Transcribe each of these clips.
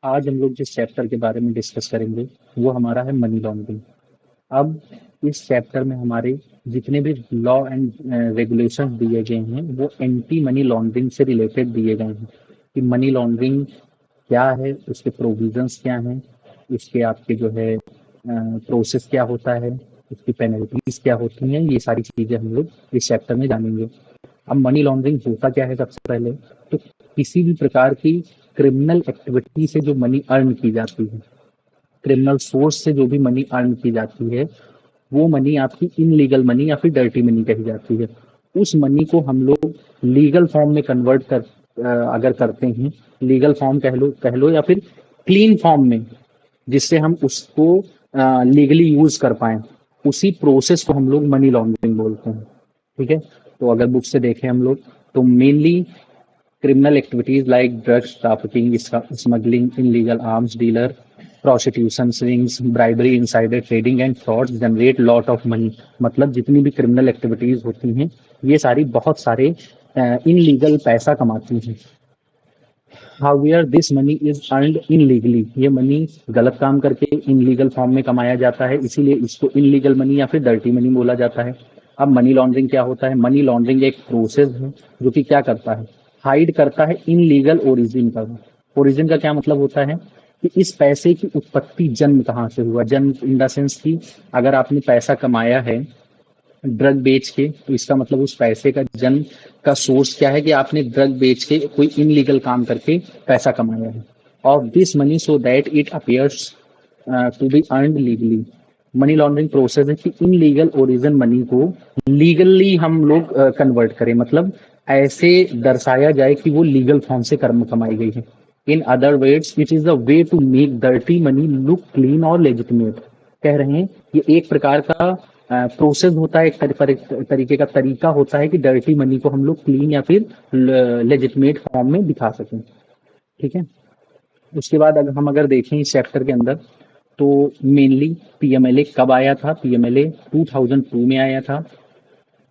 आज हम लोग जिस चैप्टर के बारे में डिस्कस करेंगे वो हमारा है मनी लॉन्ड्रिंग। अब इस चैप्टर में हमारे जितने भी लॉ एंड रेगुलेशन दिए गए हैं वो एंटी मनी लॉन्ड्रिंग से रिलेटेड दिए गए हैं कि मनी लॉन्ड्रिंग क्या है, उसके प्रोविजंस क्या हैं, उसके आपके जो है प्रोसेस क्या होता है, उसकी पेनल्टीज क्या होती हैं। ये सारी चीजें हम लोग इस चैप्टर में जानेंगे। अब मनी लॉन्ड्रिंग होता क्या है? सबसे पहले तो किसी भी प्रकार की क्रिमिनल एक्टिविटी से जो मनी अर्न की जाती है, क्रिमिनल सोर्स से जो भी मनी अर्न की जाती है, वो मनी आपकी इनलीगल मनी या फिर डर्टी मनी कही जाती है। उस मनी को हम लोग लीगल फॉर्म में कन्वर्ट अगर करते हैं, लीगल फॉर्म कह लो या फिर क्लीन फॉर्म में, जिससे हम उसको लीगली यूज कर पाए, उसी प्रोसेस को हम लोग मनी लॉन्ड्रिंग बोलते हैं। ठीक है, तो अगर बुक से देखें हम लोग तो mainly criminal activities like drugs trafficking, smuggling, illegal arms dealer, prostitution, rings, bribery, insider trading and frauds generate lot of money। मतलब जितनी भी क्रिमिनल एक्टिविटीज होती हैं ये सारी बहुत सारे इनलीगल पैसा कमाती हैं। However this money is earned illegally, ये मनी गलत काम करके इनलीगल फॉर्म में कमाया जाता है, इसीलिए इसको इनलीगल मनी या फिर डर्टी मनी बोला जाता है। अब मनी लॉन्ड्रिंग क्या होता है? मनी लॉन्ड्रिंग एक प्रोसेस है जो कि क्या करता है, हाइड करता है इनलीगल ओरिजिन का। ओरिजिन का क्या मतलब होता है कि इस पैसे की उत्पत्ति, जन्म कहाँ से हुआ। जन्म इन द सेंस की अगर आपने पैसा कमाया है ड्रग बेच के, तो इसका मतलब उस पैसे का जन्म का सोर्स क्या है कि आपने ड्रग बेच के कोई इनलीगल काम करके पैसा कमाया है। Of this money so that it appears to be earned legally. Money laundering process है कि इनलीगल ओरिजिन मनी को लीगली हम लोग कन्वर्ट करें, मतलब ऐसे दर्शाया जाए कि वो लीगल फॉर्म से कर्म कमाई गई है। In other words it is the way to make dirty money look clean और लेजिटिमेट। कह रहे हैं ये एक प्रकार का प्रोसेस होता है, एक तरीके का तरीका होता है कि डर्टी मनी को हम लोग क्लीन या फिर लेजिटिमेट फॉर्म में दिखा सकें। ठीक है, उसके बाद अगर देखें इस चैप्टर के अंदर तो मेनली पीएमएलए कब आया था? पीएमएलए 2002 में आया था।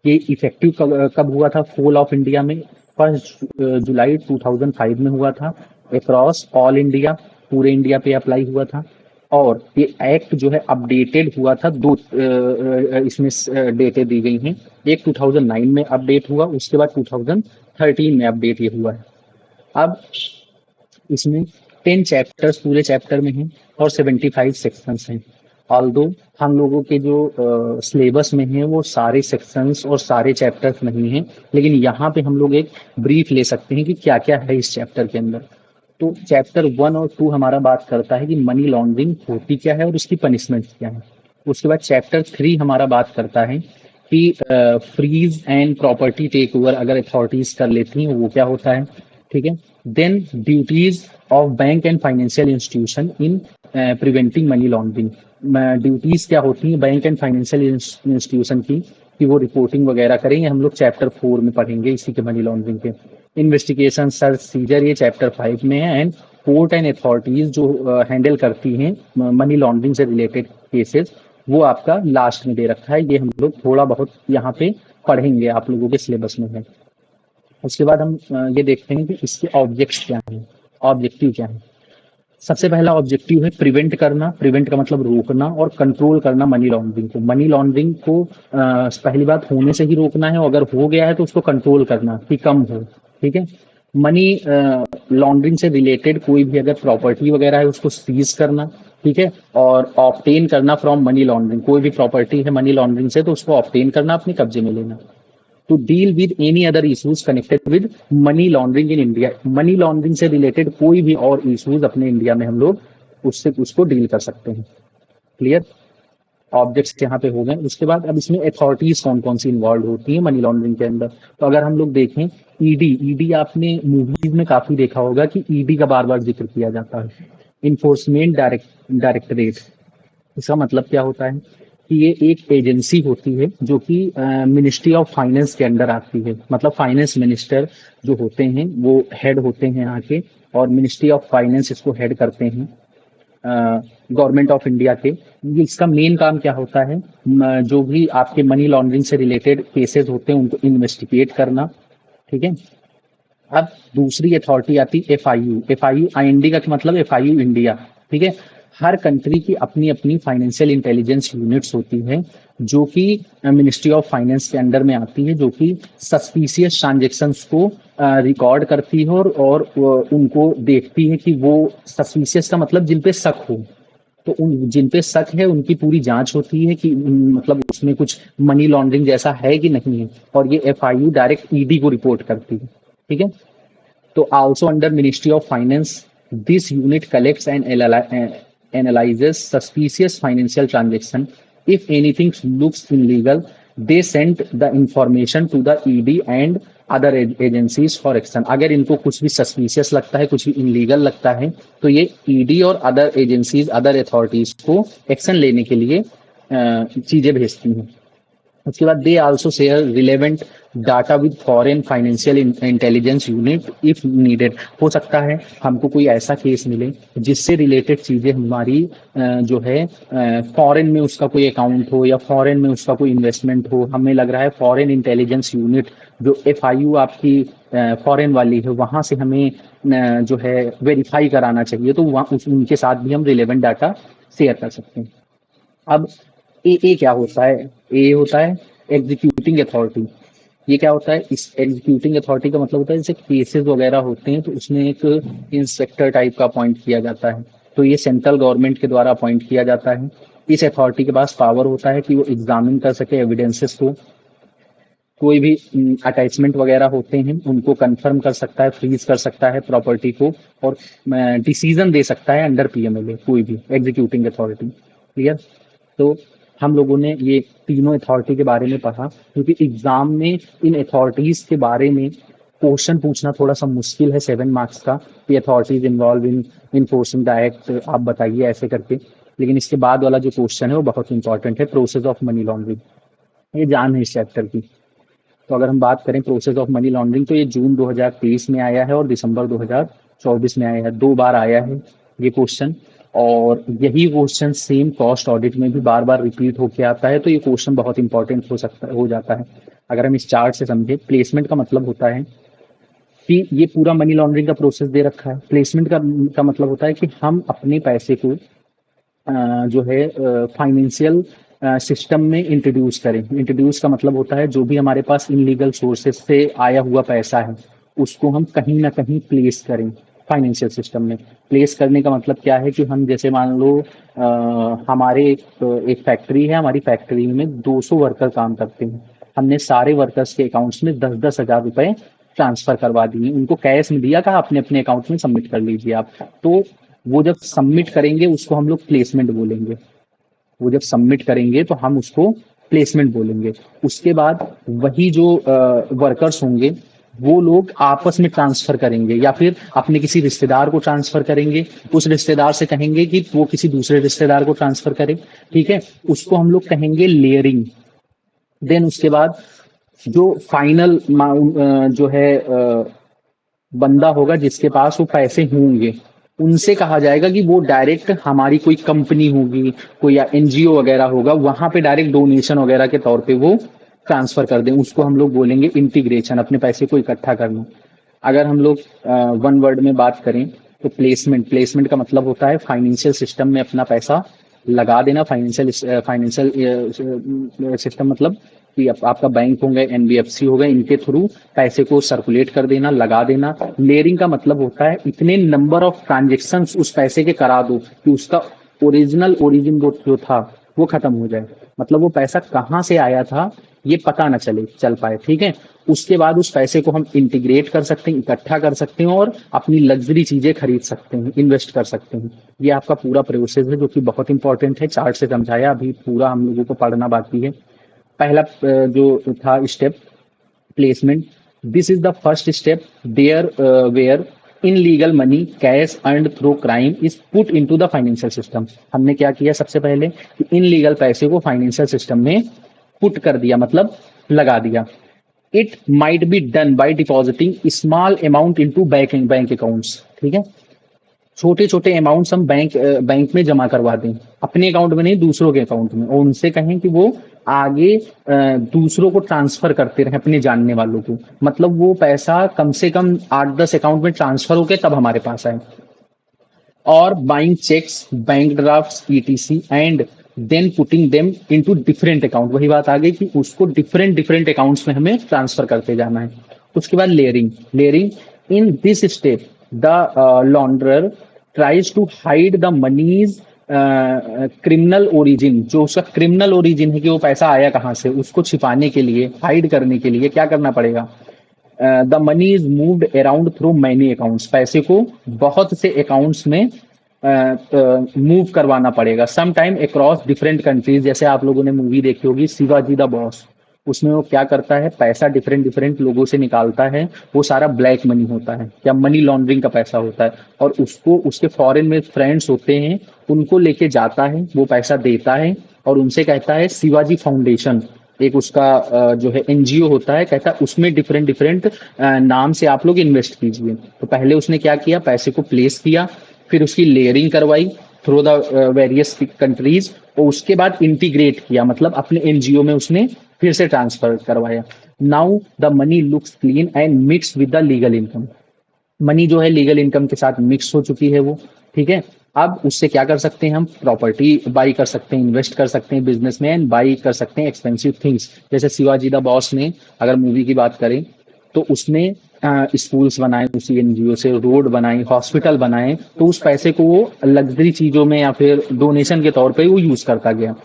ये इफेक्टिव कब हुआ था? फॉल ऑफ इंडिया में 1 जुलाई 2005 में हुआ था। अक्रॉस ऑल इंडिया, पूरे इंडिया पे अप्लाई हुआ था। और ये एक्ट जो है अपडेटेड हुआ था दो, इसमें डेटें दी गई हैं। एक 2009 में अपडेट हुआ, उसके बाद 2013 में अपडेट ये हुआ है। अब इसमें 10 चैप्टर्स पूरे चैप्टर में हैं और 75 सेक्शंस हैं। ऑल्दो हम लोगों के जो सिलेबस में हैं वो सारे सेक्शंस और सारे चैप्टर्स नहीं हैं, लेकिन यहाँ पे हम लोग एक ब्रीफ ले सकते हैं कि क्या क्या है इस चैप्टर के अंदर। तो चैप्टर 1 और 2 हमारा बात करता है कि मनी लॉन्ड्रिंग होती क्या है और उसकी पनिशमेंट क्या है। उसके बाद चैप्टर 3 हमारा बात करता है कि freeze and property take over अगर अथॉरिटीज कर लेती हैं वो क्या होता है। ठीक है, then duties of bank and financial institution in preventing money laundering. Duties क्या होती हैं बैंक एंड फाइनेंशियल इंस्टीट्यूशन की कि वो रिपोर्टिंग वगैरह करें, हम लोग चैप्टर 4 में पढ़ेंगे इसी के मनी लॉन्ड्रिंग के। इन्वेस्टिगेशन सर्च सीजर ये चैप्टर 5 में है। एंड कोर्ट एंड अथॉरिटीज जो हैंडल करती हैं मनी लॉन्ड्रिंग से रिलेटेड केसेस, वो आपका लास्ट में दे रखा है। ये हम लोग थोड़ा बहुत यहाँ पे पढ़ेंगे, आप लोगों के सिलेबस में है। उसके बाद हम ये देखते हैं कि इसके ऑब्जेक्ट्स क्या हैं, ऑब्जेक्टिव क्या है। सबसे पहला ऑब्जेक्टिव है प्रिवेंट करना। प्रिवेंट का मतलब रोकना और कंट्रोल करना मनी लॉन्ड्रिंग को। मनी लॉन्ड्रिंग को पहली बात होने से ही रोकना है, और अगर हो गया है तो उसको कंट्रोल करना कि कम हो। ठीक है, मनी लॉन्ड्रिंग से रिलेटेड कोई भी अगर प्रॉपर्टी वगैरह है उसको सीज करना। ठीक है, और ऑब्टेन करना फ्रॉम मनी लॉन्ड्रिंग, कोई भी प्रॉपर्टी है मनी लॉन्ड्रिंग से तो उसको ऑब्टेन करना, अपने कब्जे में लेना। To deal with any other issues connected with money laundering in India. Money laundering से रिलेटेड कोई भी और इश्यूज अपने इंडिया में हम लोग उसको डील कर सकते हैं। क्लियर, ऑब्जेक्ट्स यहाँ पे हो गए। उसके बाद अब इसमें अथॉरिटीज कौन कौन सी इन्वॉल्व होती है मनी लॉन्ड्रिंग के अंदर। तो अगर हम लोग देखें ईडी, ईडी आपने मूवीज में काफी देखा होगा कि ईडी का बार बार जिक्र किया जाता है। इन्फोर्समेंट डायरेक्टरेट, इसका मतलब क्या होता है कि ये एक एजेंसी होती है जो कि मिनिस्ट्री ऑफ फाइनेंस के अंडर आती है। मतलब फाइनेंस मिनिस्टर जो होते हैं वो हेड होते हैं यहाँ के, और मिनिस्ट्री ऑफ फाइनेंस इसको हेड करते हैं गवर्नमेंट ऑफ इंडिया के। ये इसका मेन काम क्या होता है, जो भी आपके मनी लॉन्ड्रिंग से रिलेटेड केसेस होते हैं उनको इन्वेस्टिगेट करना। ठीक है, अब दूसरी अथॉरिटी आती है एफआईयू। एफआईयू आईएनडी का मतलब एफआईयू इंडिया, ठीक है। हर कंट्री की अपनी अपनी फाइनेंशियल इंटेलिजेंस यूनिट्स होती है जो कि मिनिस्ट्री ऑफ फाइनेंस के अंडर में आती है, जो कि सस्पिशियस ट्रांजेक्शन्स को रिकॉर्ड करती है और उनको देखती है कि वो सस्पिशियस का मतलब जिन पे शक हो, तो उन जिन पे शक है उनकी पूरी जांच होती है कि मतलब उसमें कुछ मनी लॉन्ड्रिंग जैसा है कि नहीं है, और ये एफआईयू डायरेक्ट ईडी को रिपोर्ट करती है, ठीक है। तो also under Ministry of Finance, this unit collects and analyzes suspicious financial transaction. If anything looks illegal, they send the information to the ED and other agencies for action. अगर इनको कुछ भी सस्पिशियस लगता है, कुछ भी इनलीगल लगता है, तो ये ईडी और अदर एजेंसीज, अदर अथॉरिटीज को एक्शन लेने के लिए चीजें भेजती हैं। उसके बाद they also share relevant data with foreign financial intelligence unit if needed. हो सकता है हमको कोई ऐसा केस मिले जिससे रिलेटेड चीजें हमारी जो है फॉरेन में उसका कोई अकाउंट हो या फॉरेन में उसका कोई इन्वेस्टमेंट हो, हमें लग रहा है फॉरेन इंटेलिजेंस यूनिट जो एफआईयू आपकी फॉरेन वाली है वहां से हमें जो है वेरीफाई कराना चाहिए, तो वहाँ उनके साथ भी हम रिलेवेंट डाटा शेयर कर सकते हैं। अब ए क्या होता है? ए होता है एग्जीक्यूटिंग अथॉरिटी। ये क्या होता है? इस एग्जीक्यूटिंग अथॉरिटी का मतलब होता है जैसे केसेस वगैरह होते हैं तो उसमें एक इंस्पेक्टर टाइप का अपॉइंट किया जाता है, तो ये सेंट्रल गवर्नमेंट के द्वारा अपॉइंट किया जाता है। इस अथॉरिटी के पास पावर होता है कि वो एग्जामिन कर सके एविडेंसेस को, कोई भी अटैचमेंट वगैरह होते हैं उनको कंफर्म कर सकता है, फ्रीज कर सकता है प्रॉपर्टी को, और डिसीजन दे सकता है अंडर पीएमएलए कोई भी एग्जीक्यूटिंग अथॉरिटी। क्लियर? तो हम लोगों ने ये तीनों अथॉरिटी के बारे में पढ़ा, क्योंकि एग्जाम में इन अथॉरिटीज के बारे में क्वेश्चन पूछना थोड़ा सा मुश्किल है 7 मार्क्स का। ये authorities involve in enforcing the act, आप बताइए ऐसे करके। लेकिन इसके बाद वाला जो क्वेश्चन है वो बहुत इंपॉर्टेंट है, प्रोसेस ऑफ मनी लॉन्ड्रिंग। ये जान है इस चैप्टर की। तो अगर हम बात करें प्रोसेस ऑफ मनी लॉन्ड्रिंग, तो ये जून 2023 में आया है और दिसंबर 2024 में आया है, 2 बार आया है ये क्वेश्चन। और यही क्वेश्चन सेम कॉस्ट ऑडिट में भी बार बार रिपीट होके आता है, तो ये क्वेश्चन बहुत इंपॉर्टेंट हो जाता है। अगर हम इस चार्ट से समझे, प्लेसमेंट का मतलब होता है कि ये पूरा मनी लॉन्ड्रिंग का प्रोसेस दे रखा है। प्लेसमेंट का मतलब होता है कि हम अपने पैसे को जो है फाइनेंशियल सिस्टम में इंट्रोड्यूस करें। इंट्रोड्यूस का मतलब होता है जो भी हमारे पास इनलीगल सोर्सेज से आया हुआ पैसा है उसको हम कहीं ना कहीं प्लेस करें फाइनेंशियल सिस्टम में। प्लेस करने का मतलब क्या है कि हम जैसे मान लो हमारे एक फैक्ट्री है, हमारी फैक्ट्री में 200 वर्कर काम करते हैं, हमने सारे वर्कर्स के अकाउंट्स में 10-10 हजार रुपए ट्रांसफर करवा दिए, उनको कैश में दिया, कहा अपने अपने अकाउंट में सबमिट कर लीजिए आप। तो वो जब सबमिट करेंगे उसको हम लोग प्लेसमेंट बोलेंगे। वो जब सबमिट करेंगे तो हम उसको प्लेसमेंट बोलेंगे। उसके बाद वही जो वर्कर्स होंगे वो लोग आपस में ट्रांसफर करेंगे या फिर अपने किसी रिश्तेदार को ट्रांसफर करेंगे, उस रिश्तेदार से कहेंगे कि वो किसी दूसरे रिश्तेदार को ट्रांसफर करे, ठीक है। उसको हम लोग कहेंगे लेयरिंग। देन उसके बाद जो फाइनल जो है बंदा होगा जिसके पास वो पैसे होंगे, उनसे कहा जाएगा कि वो डायरेक्ट हमारी कोई कंपनी होगी, कोई या एनजीओ वगैरह होगा, वहां पे डायरेक्ट डोनेशन वगैरह के तौर पे वो ट्रांसफर कर दें। उसको हम लोग बोलेंगे इंटीग्रेशन, अपने पैसे को इकट्ठा करना। अगर हम लोग वन वर्ड में बात करें तो प्लेसमेंट का मतलब होता है फाइनेंशियल सिस्टम में अपना पैसा लगा देना। फाइनेंशियल सिस्टम मतलब कि आपका बैंक होंगे, एनबीएफसी हो गए, इनके थ्रू पैसे को सर्कुलेट कर देना, लगा देना। लेयरिंग का मतलब होता है इतने नंबर ऑफ ट्रांजेक्शन उस पैसे के करा दो कि उसका ओरिजिनल ओरिजिन जो था वो खत्म हो जाए, मतलब वो पैसा कहाँ से आया था ये पता ना चल पाए, ठीक है। उसके बाद उस पैसे को हम इंटीग्रेट कर सकते हैं, इकट्ठा कर सकते हैं और अपनी लग्जरी चीजें खरीद सकते हैं, इन्वेस्ट कर सकते हैं। ये आपका पूरा प्रोसेस है जो कि बहुत इंपॉर्टेंट है, चार्ट से समझाया, अभी पूरा हम लोगों को पढ़ना बाकी है। पहला जो था step placement, this is the first step there where illegal money cash earned through crime is put into the financial system. हमने क्या किया सबसे पहले कि इन लीगल पैसे को फाइनेंशियल सिस्टम में पुट कर दिया, मतलब लगा दिया। It might be done by depositing small amount into bank accounts, ठीक है। छोटे छोटे अमाउंट्स हम बैंक में जमा करवा दें, अपने अकाउंट में नहीं, दूसरों के अकाउंट में, और उनसे कहें कि वो आगे दूसरों को ट्रांसफर करते रहे, अपने जानने वालों को, मतलब वो पैसा कम से कम 8-10 अकाउंट में ट्रांसफर होके तब हमारे पास आए। और buying cheques, bank draft, ETC, and then putting them into different account, वही बात आ गई कि उसको डिफरेंट डिफरेंट अकाउंट्स में हमें ट्रांसफर करते जाना है। उसके बाद layering, layering in this step the launderer tries to hide the money's criminal origin, जो उसका क्रिमिनल ओरिजिन है कि वो पैसा आया कहाँ से, उसको छिपाने के लिए, हाइड करने के लिए क्या करना पड़ेगा, the money is moved around through many accounts, पैसे को बहुत से अकाउंट्स में मूव करवाना पड़ेगा, some time across different countries. जैसे आप लोगों ने मूवी देखी होगी शिवाजी द बॉस, उसमें वो क्या करता है, पैसा डिफरेंट डिफरेंट लोगों से निकालता है, वो सारा ब्लैक मनी होता है या मनी लॉन्ड्रिंग का पैसा होता है, और उसको उसके फॉरेन में फ्रेंड्स होते हैं, उनको लेके जाता है, वो पैसा देता है और उनसे कहता है शिवाजी फाउंडेशन, एक उसका जो है एनजीओ होता है, कहता है उसमें डिफरेंट डिफरेंट नाम से आप लोग इन्वेस्ट कीजिए। तो पहले उसने क्या किया, पैसे को प्लेस किया, फिर उसकी लेयरिंग करवाई थ्रू द वेरियस कंट्रीज, और उसके बाद इंटीग्रेट किया, मतलब अपने एनजीओ में उसने फिर से ट्रांसफर करवाया। Now the money looks clean and mix with the legal income, money जो है लीगल इनकम के साथ मिक्स हो चुकी है वो, ठीक है। अब उससे क्या कर सकते हैं, हम प्रॉपर्टी बाई कर सकते हैं, इन्वेस्ट कर सकते हैं बिजनेस में, एंड बाई कर सकते हैं एक्सपेंसिव थिंग्स। जैसे शिवाजी द बॉस ने, अगर मूवी की बात करें, तो उसने स्कूल्स बनाए उसी एनजीओ से, रोड बनाए, हॉस्पिटल बनाए, तो उस पैसे को वो लग्जरी चीजों में या फिर डोनेशन के तौर पे वो यूज करता गया।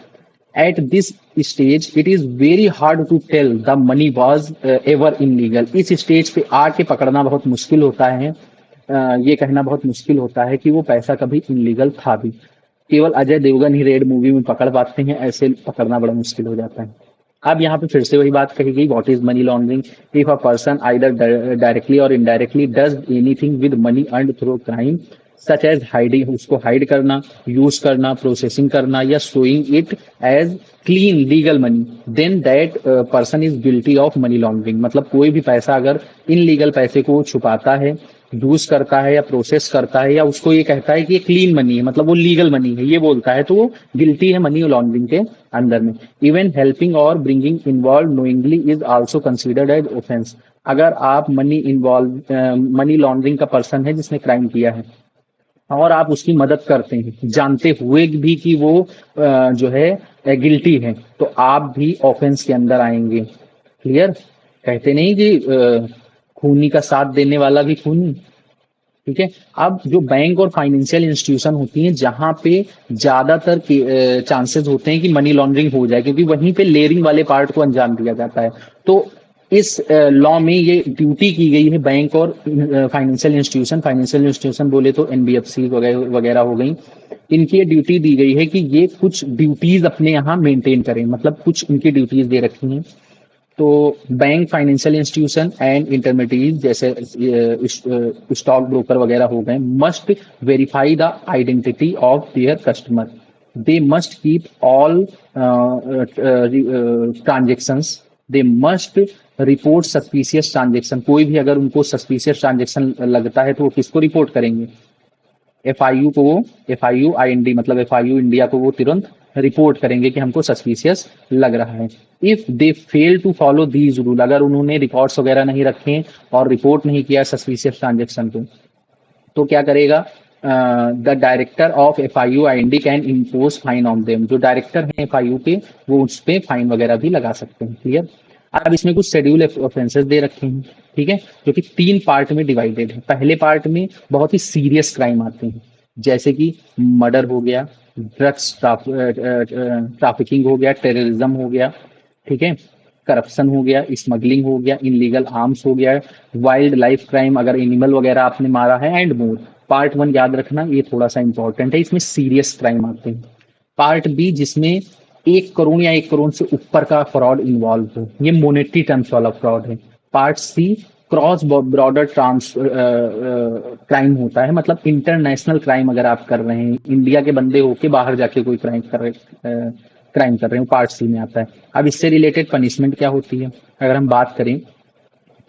At this stage, it is very hard to tell the money was ever illegal. इस स्टेज पे आके पकड़ना बहुत मुश्किल होता है, ये कहना बहुत मुश्किल होता है कि वो पैसा कभी इनलीगल था भी। केवल अजय देवगन ही रेड मूवी में पकड़ पाते हैं, ऐसे पकड़ना बड़ा मुश्किल हो जाता है। अब यहाँ पे फिर से वही बात कही गई, what is money laundering, if a person either directly और indirectly does anything with money earned through crime such as hiding, उसको हाइड करना, यूज करना, प्रोसेसिंग करना, या showing it as clean legal money, then that person is guilty of money laundering. मतलब कोई भी पैसा अगर इनलीगल पैसे को छुपाता है, यूज करता है या प्रोसेस करता है, या उसको ये कहता है कि ये क्लीन मनी है, मतलब वो लीगल मनी है, ये बोलता है, तो वो गिल्टी है मनी लॉन्ड्रिंग के अंदर में। इवन हेल्पिंग और bringing involve knowingly is also considered as offence. अगर आप मनी लॉन्ड्रिंग का पर्सन है जिसने क्राइम किया है, और आप उसकी मदद करते हैं जानते हुए भी कि वो जो है गिल्टी है, तो आप भी ऑफेंस के अंदर आएंगे। क्लियर, कहते नहीं कि खूनी का साथ देने वाला भी खूनी, ठीक है। अब जो बैंक और फाइनेंशियल इंस्टीट्यूशन होती हैं, जहां पे ज्यादातर चांसेस होते हैं कि मनी लॉन्ड्रिंग हो जाए, क्योंकि वहीं पे लेयरिंग वाले पार्ट को अंजाम दिया जाता है, तो इस लॉ में ये ड्यूटी की गई है बैंक और फाइनेंशियल इंस्टीट्यूशन बोले तो एनबीएफसी वगैरह हो गई, इनकी ये ड्यूटी दी गई है कि ये कुछ ड्यूटीज अपने यहाँ मेंटेन करें, मतलब कुछ इनकी ड्यूटीज दे रखी हैं। तो bank, financial institution and intermediate जैसे स्टॉक ब्रोकर वगैरह हो गए, must verify the identity of their customer, they must keep all transactions, they must report suspicious transaction. कोई भी अगर उनको सस्पिशियस ट्रांजेक्शन लगता है तो वो किसको रिपोर्ट करेंगे, एफआईयू को, वो एफआईयू आईएनडी मतलब एफआईयू इंडिया को वो तुरंत रिपोर्ट करेंगे कि हमको सस्पिशियस लग रहा है। If they fail to follow these rule, अगर उन्होंने रिकॉर्ड्स वगैरह नहीं रखे और रिपोर्ट नहीं किया सस्पिशियस ट्रांजेक्शन को, तो क्या करेगा, the director of FIU IND can impose fine on them, जो डायरेक्टर हैं एफआईयू के वो उस पर फाइन वगैरह भी लगा सकते हैं। क्लियर। अब इसमें कुछ शेड्यूल ऑफेंसेस दे रखे हैं, ठीक है, जो कि 3 पार्ट में डिवाइडेड है। पहले पार्ट में बहुत ही सीरियस क्राइम आते हैं, जैसे कि मर्डर हो गया, ड्रग्स ट्रैफिकिंग हो गया, टेररिज्म हो गया, ठीक है, करप्शन हो गया, स्मगलिंग हो गया, इनलीगल आर्म्स हो गया, वाइल्ड लाइफ क्राइम अगर एनिमल वगैरह आपने मारा है, एंड मोर। पार्ट 1 याद रखना, ये थोड़ा सा इंपॉर्टेंट है, इसमें सीरियस क्राइम आते हैं। पार्ट बी, जिसमें 1 करोड़ या 1 करोड़ से ऊपर का फ्रॉड इन्वॉल्व हो, ये मोनेटरी टर्म्स वाला फ्रॉड है। Part C, cross border trans crime होता है, मतलब इंटरनेशनल क्राइम अगर आप कर रहे हैं, इंडिया के बंदे होके बाहर जाके कोई क्राइम कर रहे हो, पार्ट सी में आता है। अब इससे रिलेटेड पनिशमेंट क्या होती है, अगर हम बात करें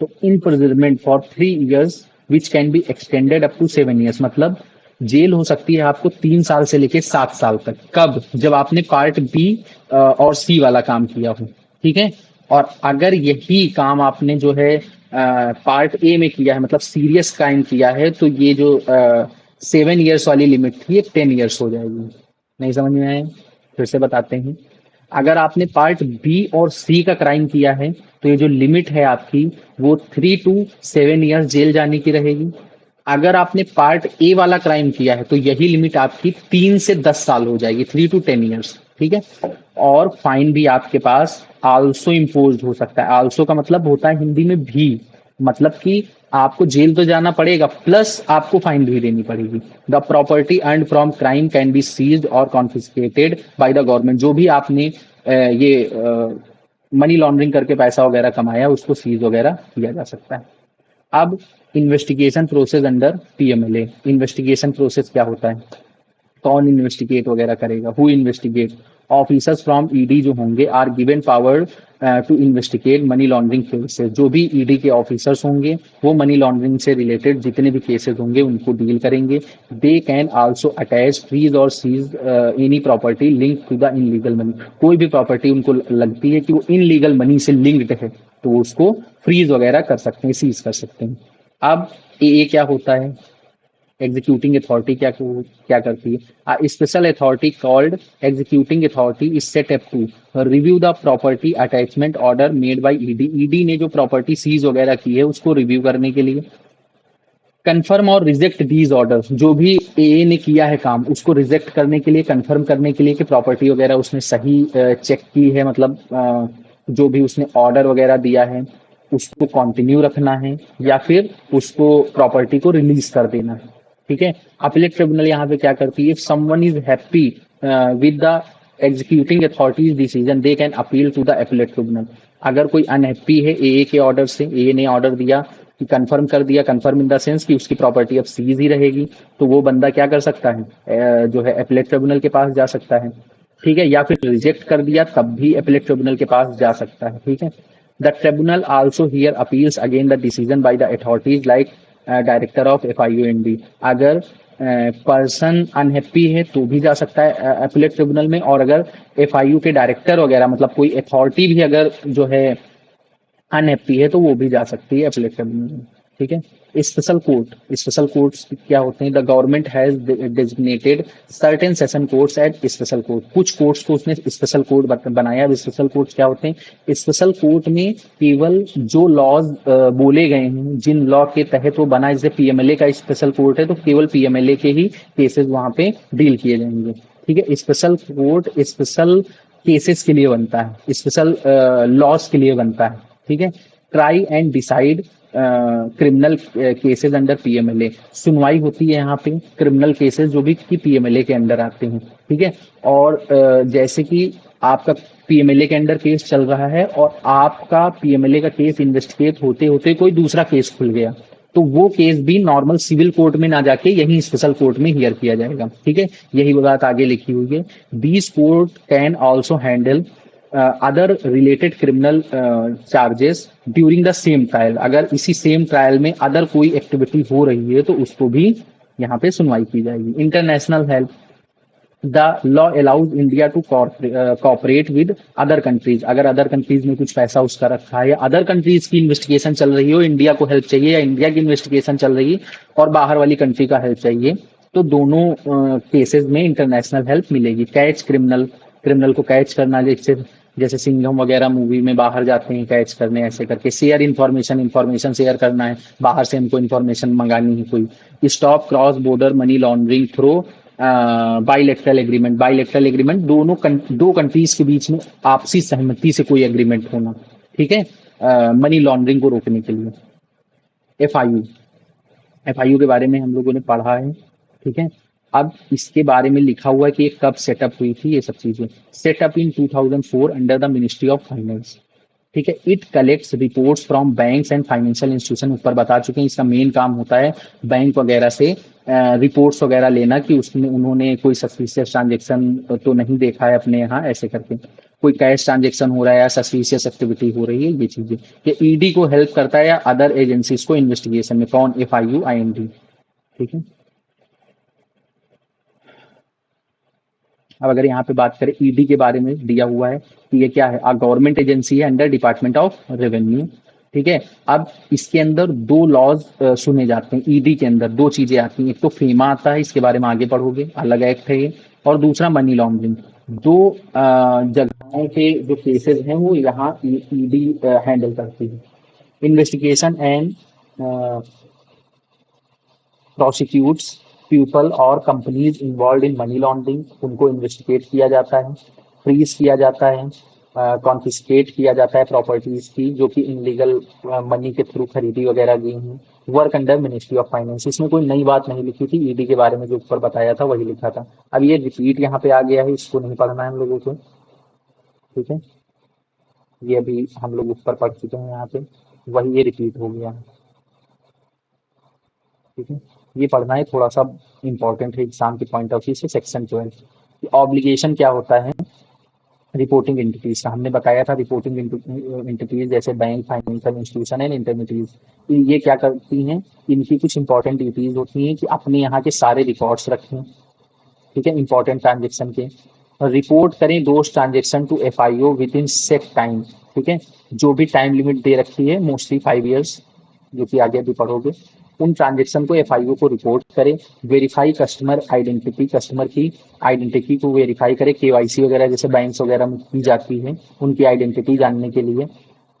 तो imprisonment for 3 years which can be extended up to 7 years, मतलब जेल हो सकती है आपको 3 साल से लेके 7 साल तक। कब? जब आपने पार्ट बी और सी वाला काम किया हो, ठीक है। और अगर यही काम आपने जो है पार्ट ए में किया है, मतलब सीरियस क्राइम किया है, तो ये जो 7 ईयर्स वाली लिमिट थी ये 10 ईयर्स हो जाएगी। नहीं समझ में आया? फिर से बताते हैं। अगर आपने पार्ट बी और सी का क्राइम किया है, तो ये जो लिमिट है आपकी वो 3 to 7 ईयर्स जेल जाने की रहेगी। अगर आपने पार्ट ए वाला क्राइम किया है, तो यही लिमिट आपकी 3 से 10 साल हो जाएगी, 3 to 10 ईयर्स, ठीक है। और फाइन भी आपके पास आल्सो इम्पोज हो सकता है। आल्सो का मतलब होता है हिंदी में भी, मतलब कि आपको जेल तो जाना पड़ेगा, प्लस आपको फाइन भी देनी पड़ेगी। The property earn from crime can be seized और कॉन्फिस्केटेड बाय द गवर्नमेंट। जो भी आपने ये मनी लॉन्ड्रिंग करके पैसा वगैरह कमाया, उसको सीज वगैरह किया जा सकता है। अब investigation process under PMLA. Investigation process क्या होता है? कौन इन्वेस्टिगेट वगैरह करेगा? Who investigate? Officers from ED जो होंगे are given power to investigate money laundering cases. जो भी ईडी के ऑफिसर्स होंगे वो मनी लॉन्ड्रिंग से रिलेटेड जितने भी केसेस होंगे उनको डील करेंगे। They can also attach, freeze और seize any property link to the illegal money. कोई भी प्रॉपर्टी उनको लगती है कि वो इनलीगल मनी से लिंक्ड है, तो वो उसको फ्रीज वगैरह कर सकते हैं, सीज कर सकते हैं। अब ये क्या होता है? एग्जीक्यूटिंग अथॉरिटी क्या क्या करती है? Special authority called executing authority is set up to review the property attachment order made by ED. ED ने जो प्रॉपर्टी सीज वगैरह की है उसको रिव्यू करने के लिए। कंफर्म और रिजेक्ट दीज ऑर्डर। जो भी ए ने किया है काम, उसको रिजेक्ट करने के लिए, कंफर्म करने के लिए कि प्रॉपर्टी वगैरह उसने सही चेक की है, मतलब जो भी उसने ऑर्डर वगैरह दिया है उसको कंटिन्यू रखना है, या फिर उसको प्रॉपर्टी को रिलीज कर देना है, ठीक है। अपीलेट ट्रिब्यूनल यहाँ पे क्या करती है? If someone is happy with the executing authorities decision they can appeal to the appellate tribunal. अगर कोई अनहैप्पी है ए के ऑर्डर से, ए ने ऑर्डर दिया कि कंफर्म कर दिया, कंफर्म इन द सेंस कि उसकी प्रॉपर्टी अब सीज ही रहेगी, तो वो बंदा क्या कर सकता है? जो है अपीलेट ट्रिब्यूनल के पास जा सकता है, ठीक है। या फिर रिजेक्ट कर दिया तब भी अपीलेट ट्रिब्यूनल के पास जा सकता है, ठीक है। The tribunal also hear appeals against the decision by the authorities like director of FIU IND. अगर पर्सन अनहैप्पी है तो भी जा सकता है अपीलेट ट्रिब्यूनल में, और अगर एफआईयू के डायरेक्टर वगैरह, मतलब कोई अथॉरिटी भी अगर जो है अनहैप्पी है तो वो भी जा सकती है अपीलेट ट्रिब्यूनल में, ठीक है। Special court. स्पेशल कोर्ट्स क्या होते हैं? The government has designated certain session courts at special court. कुछ कोर्ट्स को उसने स्पेशल कोर्ट बनाया। अब स्पेशल कोर्ट्स क्या होते हैं? स्पेशल कोर्ट में केवल जो लॉज बोले गए हैं, जिन लॉ के तहत वो बना, जैसे पीएमएलए का स्पेशल कोर्ट है तो केवल पीएमएलए के ही केसेस वहां पे डील किए जाएंगे, ठीक है। स्पेशल कोर्ट स्पेशल केसेस के लिए बनता है, स्पेशल लॉज के लिए बनता है, ठीक है। Try and decide criminal cases under PMLA. सुनवाई होती है यहाँ पे क्रिमिनल केसेस जो भी कि पीएमएलए के अंडर आते हैं, ठीक है। और जैसे कि आपका पीएमएलए के अंडर केस चल रहा है और आपका पीएमएलए का केस इन्वेस्टिगेट होते होते कोई दूसरा केस खुल गया, तो वो केस भी नॉर्मल सिविल कोर्ट में ना जाके यही स्पेशल कोर्ट में हियर किया जाएगा, ठीक है। यही बात आगे लिखी हुई है। These court can also handle other related criminal charges during the same trial. अगर इसी सेम ट्रायल में अदर कोई एक्टिविटी हो रही है तो उसको भी यहाँ पे सुनवाई की जाएगी। International help. The law allows India to cooperate with other countries. अगर अदर कंट्रीज में कुछ पैसा उसका रखा है या अदर कंट्रीज की इन्वेस्टिगेशन चल रही हो, इंडिया को हेल्प चाहिए, या इंडिया की इन्वेस्टिगेशन चल रही है और बाहर वाली कंट्री का हेल्प चाहिए, तो दोनों केसेस में इंटरनेशनल हेल्प मिलेगी। Catch criminal. क्रिमिनल को कैच करना, जैसे जैसे सिंघम वगैरह मूवी में बाहर जाते हैं कैच करने, ऐसे करके। Share information. इन्फॉर्मेशन शेयर करना है, बाहर से हमको इन्फॉर्मेशन मंगानी है कोई। Stop cross border money laundering through bilateral agreement. Bilateral agreement दो कंट्रीज के बीच में आपसी सहमति से कोई एग्रीमेंट होना, ठीक है, मनी लॉन्ड्रिंग को रोकने के लिए। एफआईयू। एफआईयू के बारे में हम लोगों ने पढ़ा है, ठीक है। अब इसके बारे में लिखा हुआ है कि ये कब सेटअप हुई थी, ये सब चीजें। Setup in 2004 under the ministry of finance, ठीक है। It collects reports from banks and financial institution. ऊपर बता चुके हैं इसका मेन काम होता है बैंक वगैरह से रिपोर्ट्स वगैरह लेना कि उसमें उन्होंने कोई सस्पिशियस ट्रांजेक्शन तो नहीं देखा है अपने यहाँ, ऐसे करके कोई कैश ट्रांजेक्शन हो रहा है या सस्पिशियस एक्टिविटी हो रही है, ये चीजें। ये ईडी को हेल्प करता है या अदर एजेंसीज को इन्वेस्टिगेशन में। कौन? एफआईयू आईएनडी, ठीक है। अब अगर यहाँ पे बात करें ईडी के बारे में, दिया हुआ है कि ये क्या है, गवर्नमेंट एजेंसी है अंडर डिपार्टमेंट ऑफ रेवेन्यू। ठीक है, अब इसके अंदर दो लॉज सुने जाते हैं। ईडी के अंदर दो चीजें आती हैं, एक तो फेमा आता है, इसके बारे में आगे पढ़ोगे, अलग एक्ट है ये, और दूसरा मनी लॉन्ड्रिंग। दो जगहों के जो केसेस हैं वो यहाँ ईडी हैंडल करती है। इन्वेस्टिगेशन एंड प्रोसिक्यूट्स पीपल और companies involve in money laundering, उनको इन्वेस्टिगेट किया जाता है, फ्रीज किया जाता है, कॉन्फिस्केट किया जाता है प्रॉपर्टीज की जो कि इनलीगल मनी के थ्रू खरीदी वगैरह गई हैं। Work under ministry of finance, इसमें कोई नई बात नहीं लिखी थी, ईडी के बारे में जो ऊपर बताया था वही लिखा था। अब ये रिपीट यहाँ पे आ गया है, इसको नहीं पढ़ना है हम लोगों को। ठीक है, ये अभी हम लोग ऊपर पढ़ चुके हैं, यहाँ पे वही ये रिपीट हो गया है। ठीक है, ये पढ़ना है, थोड़ा सा इंपॉर्टेंट है एग्जाम के पॉइंट ऑफ व्यू से। सेक्शन 12 ऑब्लिगेशन क्या होता है, रिपोर्टिंग एंटिटीज का हमने बताया था। रिपोर्टिंग एंटिटीज जैसे bank, financial institution and intermediate, ये क्या करती हैं, इनकी कुछ इंपॉर्टेंट ड्यूटीज होती हैं कि अपने यहाँ के सारे रिकॉर्ड्स रखें। ठीक है, इंपॉर्टेंट ट्रांजेक्शन के रिपोर्ट करें दोस्त transaction to FIU within set time. ठीक है, जो भी टाइम लिमिट दे रखी है, मोस्टली 5 years, जो कि आगे भी पढ़ोगे, उन ट्रांजेक्शन को एफआईओ को रिपोर्ट करें। वेरीफाई कस्टमर आइडेंटिटी, कस्टमर की आइडेंटिटी को वेरीफाई करें, केवाईसी वगैरह जैसे बैंक्स वगैरह में की जाती है, उनकी आइडेंटिटी जानने के लिए।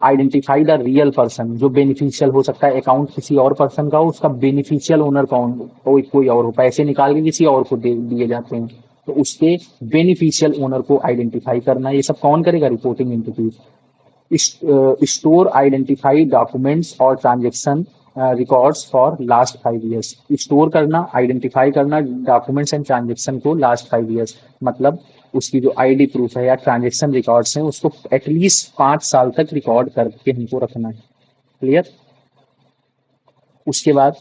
आइडेंटिफाई द रियल पर्सन, जो बेनिफिशियल हो सकता है, अकाउंट किसी और पर्सन का हो, उसका बेनिफिशियल ओनर कौन, कोई और हो, पैसे निकाल के किसी और को दे दिए जाते हैं, तो उसके बेनिफिशियल ओनर को आइडेंटिफाई करना। ये सब कौन करेगा, reporting entities. Store identify documents और transaction records for last 5 years, store करना, आइडेंटिफाई करना डॉक्यूमेंट्स एंड ट्रांजेक्शन को लास्ट 5 years, मतलब उसकी जो आईडी प्रूफ है या ट्रांजेक्शन रिकॉर्ड्स हैं उसको एटलीस्ट 5 साल तक रिकॉर्ड करके हमको रखना है। क्लियर। उसके बाद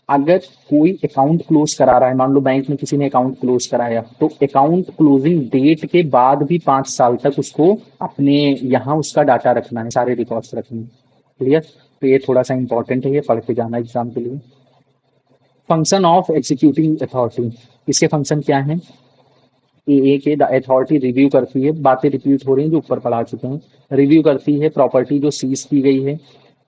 अगर कोई अकाउंट क्लोज करा रहा है, मान लो बैंक में किसी ने अकाउंट क्लोज कराया, तो अकाउंट क्लोजिंग डेट के बाद भी 5 साल तक उसको अपने यहाँ उसका डाटा रखना है, सारे रिकॉर्ड्स रखने हैं। क्लियर, तो ये थोड़ा सा इंपॉर्टेंट है, ये पढ़ के जाना एग्जाम के लिए। फंक्शन ऑफ एग्जीक्यूटिंग अथॉरिटी, इसके फंक्शन क्या है, ए के द अथॉरिटी रिव्यू करती है, बातें रिपीट हो रही हैं जो ऊपर पढ़ा चुके हैं। रिव्यू करती है प्रॉपर्टी जो सीज की गई है,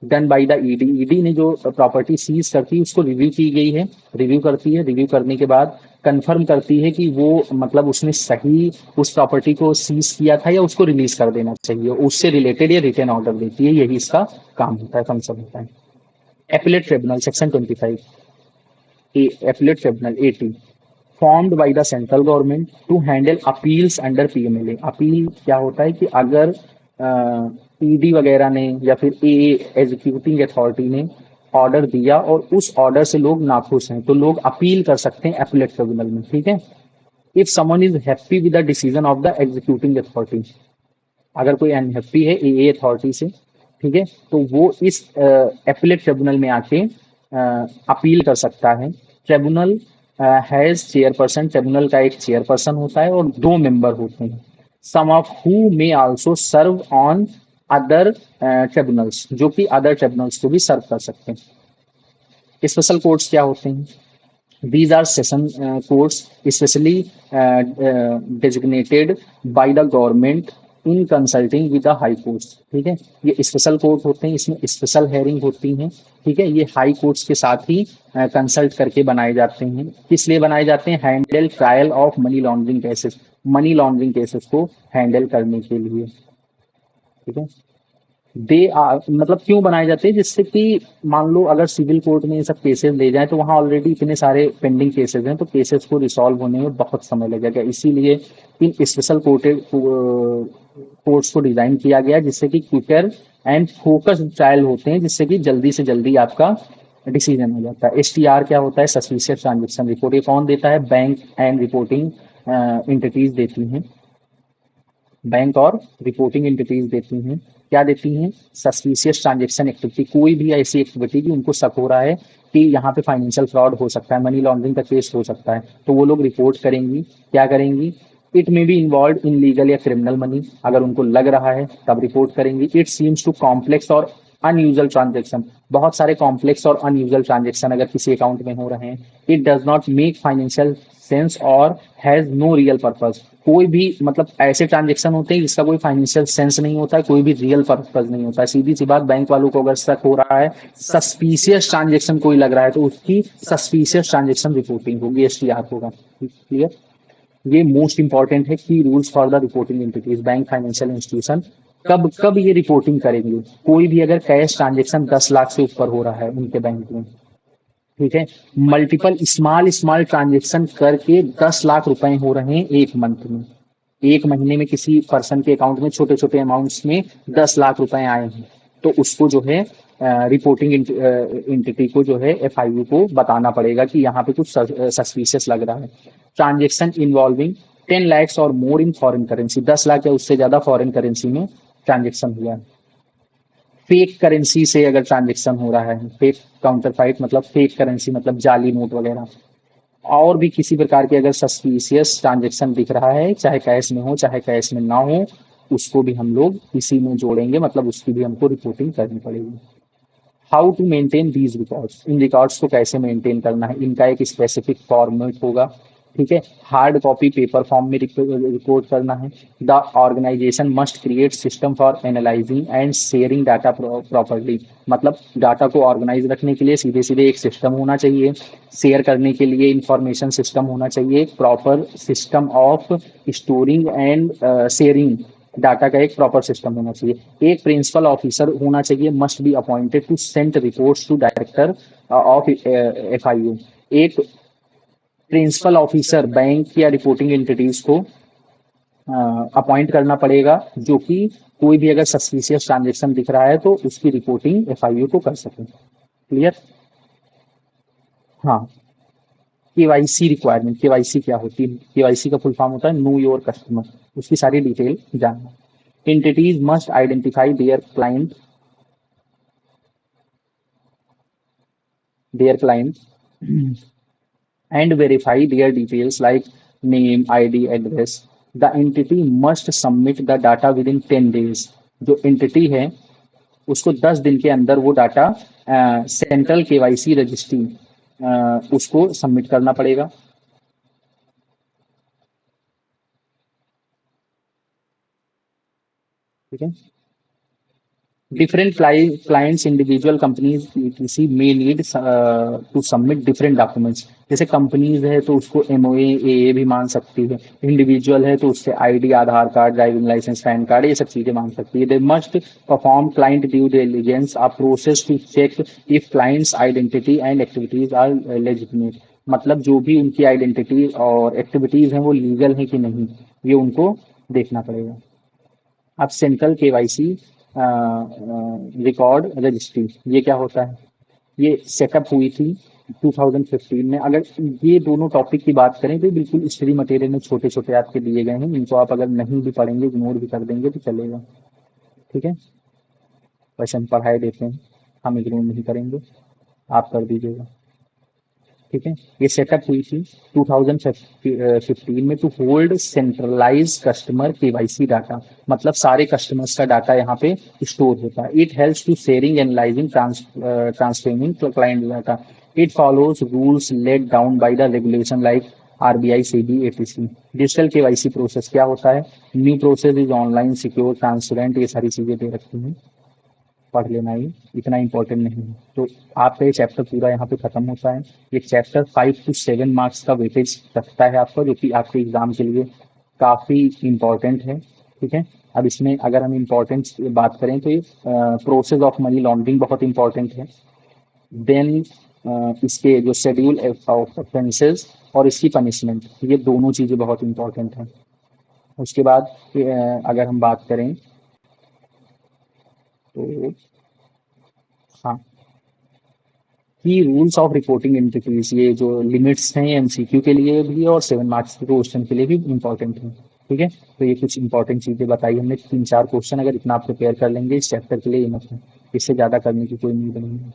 done by the ED, ED ने जो प्रॉपर्टी सीज करती है उसको रिव्यू की गई है, रिव्यू करती है, रिव्यू करने के बाद कंफर्म करती है कि वो मतलब उसने सही उस प्रॉपर्टी को सीज किया था या उसको रिलीज कर देना चाहिए, उससे रिलेटेड ये रिटर्न ऑर्डर देती है, यही इसका काम होता है, फंक्शन होता है। Appellate tribunal section 25, appellate tribunal 80 formed by the central government to handle appeals under PMLA. Appeal क्या होता है कि अगर ईडी वगैरह ने या फिर ए एग्जीक्यूटिंग अथॉरिटी ने ऑर्डर दिया और उस ऑर्डर से लोग नाखुश हैं तो लोग अपील कर सकते हैं एपीलेट ट्रिब्यूनल में। ठीक है, if someone is happy with the decision of the executing authority, अगर कोई अनहैप्पी है ए अथॉरिटी से, ठीक है, तो वो इस एपीलेट ट्रिब्यूनल में आके अपील कर सकता है। ट्रिब्यूनल हैज चेयरपर्सन, ट्रिब्यूनल का एक चेयरपर्सन होता है और 2 मेंबर होते हैं, some of who may also serve on other tribunals, जो कि अदर ट्रिब्यूनल्स को भी सर्व कर सकते हैं। स्पेशल कोर्ट्स क्या होते हैं, these are session courts especially designated by the government in consulting with the high courts। ठीक है, ये स्पेशल कोर्ट होते हैं, इसमें स्पेशल हेयरिंग होती हैं। ठीक है, ये हाई कोर्ट्स के साथ ही कंसल्ट करके बनाए जाते हैं। किस लिए बनाए जाते हैं, handle trial of money laundering cases, money laundering cases को हैंडल करने के लिए। ठीक है, दे आर मतलब क्यों बनाए जाते हैं, जिससे कि मान लो अगर सिविल कोर्ट में ये सब केसेस ले जाए तो वहां ऑलरेडी इतने सारे पेंडिंग केसेस हैं, तो केसेस को रिसॉल्व होने में बहुत समय लगेगा, इसीलिए इन स्पेशल कोर्ट्स को डिजाइन किया गया जिससे कि क्विकर एंड फोकस ट्रायल होते हैं, जिससे कि जल्दी से जल्दी आपका डिसीजन हो जाता है। एसटीआर क्या होता है, सस्पिशियस ट्रांजेक्शन रिपोर्ट, ये कौन देता है, बैंक एंड रिपोर्टिंग एंटिटीज देती हैं, बैंक और रिपोर्टिंग एंटिटीज देती हैं। क्या देती हैं, सस्पिशियस ट्रांजेक्शन एक्टिविटी, कोई भी ऐसी एक्टिविटी की उनको शक हो रहा है कि यहाँ पे फाइनेंशियल फ्रॉड हो सकता है, मनी लॉन्ड्रिंग का केस हो सकता है, तो वो लोग रिपोर्ट करेंगी। क्या करेंगी, it may be involve in legal या क्रिमिनल मनी, अगर उनको लग रहा है तब रिपोर्ट करेंगी। इट सीम्स टू कॉम्प्लेक्स और अनयूजुअल ट्रांजेक्शन, बहुत सारे कॉम्प्लेक्स और अनयूजुअल ट्रांजेक्शन अगर किसी अकाउंट में हो रहे हैं, it does not make financial sense और हैज नो रियल पर्पस। कोई भी मतलब ऐसे ट्रांजेक्शन होते हैं जिसका कोई फाइनेंशियल सेंस नहीं होता है, कोई भी रियल पर्पस नहीं होता है। सीधी सी बात, बैंक वालों को अगर शक हो रहा है, सस्पिशियस ट्रांजेक्शन कोई लग रहा है, तो उसकी सस्पिशियस ट्रांजेक्शन रिपोर्टिंग होगी, एसटीआर होगा। क्लियर? ये मोस्ट इंपॉर्टेंट है की rules for the reporting entities. Bank financial institution कब कब ये रिपोर्टिंग करेंगे? कोई भी अगर कैश ट्रांजेक्शन 10 लाख से ऊपर हो रहा है उनके बैंक में, ठीक है, मल्टीपल स्मॉल स्मॉल ट्रांजेक्शन करके 10 लाख रुपए हो रहे हैं एक मंथ में, एक महीने में किसी पर्सन के अकाउंट में छोटे छोटे अमाउंट्स में 10 लाख रुपए आए हैं, तो उसको जो है रिपोर्टिंग एंटिटी को जो है एफआईयू को बताना पड़ेगा कि यहाँ पे कुछ सस्पिशियस लग रहा है। ट्रांजेक्शन इन्वॉल्विंग 10 lakhs और मोर इन फॉरेन करेंसी, 10 लाख या उससे ज्यादा फॉरेन करेंसी में ट्रांजेक्शन हुआ है। फेक करेंसी से अगर ट्रांजेक्शन हो रहा है, फेक काउंटरफाइट मतलब फेक करेंसी मतलब जाली नोट वगैरह, और भी किसी प्रकार के अगर सस्पिशियस ट्रांजेक्शन दिख रहा है, चाहे कैश में हो चाहे कैश में ना हो, उसको भी हम लोग इसी में जोड़ेंगे, मतलब उसकी भी हमको रिपोर्टिंग करनी पड़ेगी। How to maintain these records, इन रिकॉर्ड्स को कैसे मेंटेन करना है, इनका एक स्पेसिफिक फॉर्मेट होगा, ठीक है। हार्ड कॉपी पेपर फॉर्म में रिकॉर्ड करना है। The organisation must create system for analysing and sharing data properly, मतलब डाटा को ऑर्गेनाइज रखने के लिए सीधे सीधे एक सिस्टम होना चाहिए, शेयर करने के लिए इंफॉर्मेशन सिस्टम होना चाहिए, proper system of storing and sharing data का एक प्रॉपर सिस्टम होना चाहिए। एक प्रिंसिपल ऑफिसर होना चाहिए, must be appointed to send reports to director of FIU. एक प्रिंसिपल ऑफिसर बैंक या रिपोर्टिंग एंटिटीज को अपॉइंट करना पड़ेगा, जो कि कोई भी अगर सस्पिशियस ट्रांजेक्शन दिख रहा है तो उसकी रिपोर्टिंग एफआईयू को कर सके। क्लियर? हाँ, केवाईसी रिक्वायरमेंट, केवाईसी क्या होती है? केवाईसी का फुल फॉर्म होता है नो योर कस्टमर, उसकी सारी डिटेल जानना। Entities must identify there client and verify their details like name, ID, address. The entity must submit the data within 10 days. जो entity है उसको 10 दिन के अंदर वो डाटा सेंट्रल केवाईसी रजिस्ट्री उसको सबमिट करना पड़ेगा। ठीक है। Different clients, individual companies etc may need to submit different documents। जैसे कंपनीज है तो उसको एमओए ए भी मांग सकती है, इंडिविजुअल है तो उससे ID, Aadhaar card, driving licence, PAN card, ये सब चीजें मांग सकती है। They must perform client due diligence, a process to check if client's identity and activities are legitimate, मतलब जो भी उनकी आइडेंटिटी और एक्टिविटीज हैं वो लीगल है कि नहीं, ये उनको देखना पड़ेगा। अब सेंट्रल केवाईसी रिकॉर्ड रजिस्ट्री, ये क्या होता है? ये सेटअप हुई थी 2015 में। अगर ये दोनों टॉपिक की बात करें तो बिल्कुल स्टडी मटेरियल में छोटे छोटे आपके दिए गए हैं, इनको आप अगर नहीं भी पढ़ेंगे, इग्नोर भी कर देंगे तो चलेगा। ठीक है, वैसे हम पढ़ाए देते हैं, हम इग्नोर नहीं करेंगे, आप कर दीजिएगा। ठीक है, ये सेटअप हुई थी 2015 में to hold centralise customer KYC data, मतलब सारे कस्टमर्स का डाटा यहाँ पे स्टोर होता है। It helps to sharing analysing transforming client data. It follows rules laid down by the regulation like RBI, SEBI, ETC. Digital KYC process क्या होता है? New process is online, secure, transparent, ये सारी चीजें दे रखी हैं, पढ़ लेना, ही इतना इंपॉर्टेंट नहीं है। तो आपका ये चैप्टर पूरा यहाँ पे खत्म होता है। ये चैप्टर 5 to 7 मार्क्स का वेटेज रखता है आपका, जो कि आपके एग्जाम के लिए काफी इंपॉर्टेंट है। ठीक है, अब इसमें अगर हम इम्पोर्टेंट बात करें तो ये प्रोसेस ऑफ मनी लॉन्ड्रिंग बहुत इंपॉर्टेंट है। देन इसके जो शेड्यूल ऑफ ऑफेंसेस और इसकी पनिशमेंट, ये दोनों चीजें बहुत इंपॉर्टेंट हैं। उसके बाद अगर हम बात करें तो हाँ, की रूल्स ऑफ रिपोर्टिंग एंटिटीज, ये जो लिमिट्स हैं एमसीक्यू के लिए भी और 7 मार्क्स के क्वेश्चन के लिए भी इंपॉर्टेंट है। ठीक है, तो ये कुछ इंपॉर्टेंट चीजें बताई हमने, 3-4 क्वेश्चन अगर इतना आप प्रिपेयर कर लेंगे इस चैप्टर के लिए इनफ है, इससे ज्यादा करने की कोई नीड नहीं है।